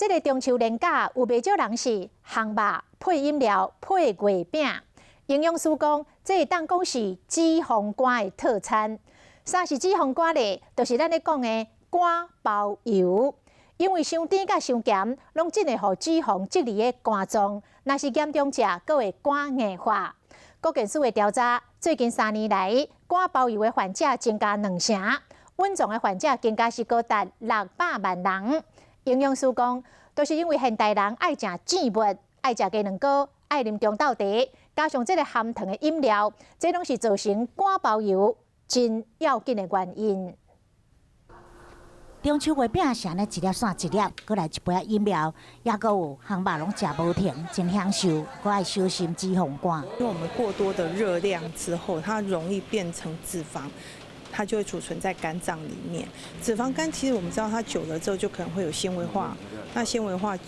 这个中秋连假有袂少人是烘肉配饮料配月饼。营养师讲，这会当讲是脂肪肝的特餐。啥是脂肪肝呢？就是咱咧讲的肝包油。因为伤甜甲伤咸，拢真会互脂肪积离的肝脏。若是严重者，佫会肝硬化。国健署的调查，最近3年来，肝包油的患者增加2成，稳重的患者更加是高达600万人。营养师讲，都是因为现代人爱食甜物，爱食鸡卵糕，爱啉中豆茶，加上这个含糖的饮料，这拢是造成肝包油真要紧的原因。中秋月饼是安尼一粒算一粒，过来一杯饮料，也搁有烘肉拢食无停，真享受，搁爱小心脂肪肝。因为我们过多的热量之后，它容易变成脂肪。它就会储存在肝脏里面。脂肪肝其实我们知道，它久了之后就可能会有纤维化，那纤维化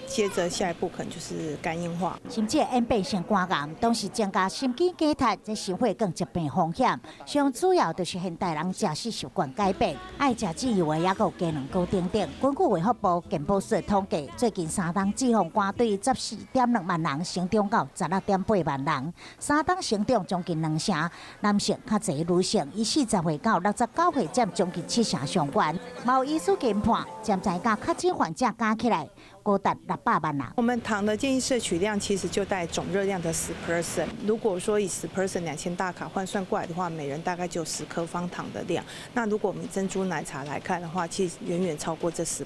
接着下一步可能就是肝硬化。甚至演变成肝癌，都是增加心肌梗塞、这心血管疾病风险。上主要就是现代人食食习惯改变，爱食自由的，也有鸡卵糕等等。根据卫福部健保署的统计，最近3档脂肪肝对14.2万人成长到16.8万人，3档成长将近2成。男性较侪，女性以40岁到69岁占将近7成上悬。毛医师研判，潜在甲确诊患者加起来高达600万人。我们糖的建议摄取量其实就带总热量的10%。如果说以10%2000大卡换算过来的话，每人大概就10颗方糖的量。那如果我们以珍珠奶茶来看的话，其实远远超过这10%。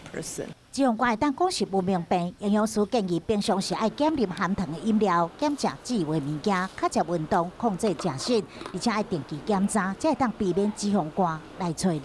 脂肪肝会当讲是无明病，营养师建议平常时爱减啉含糖的饮料，减食脂油的物件，较常运动，控制食食，而且爱定期检查，才会当避免脂肪肝来找你。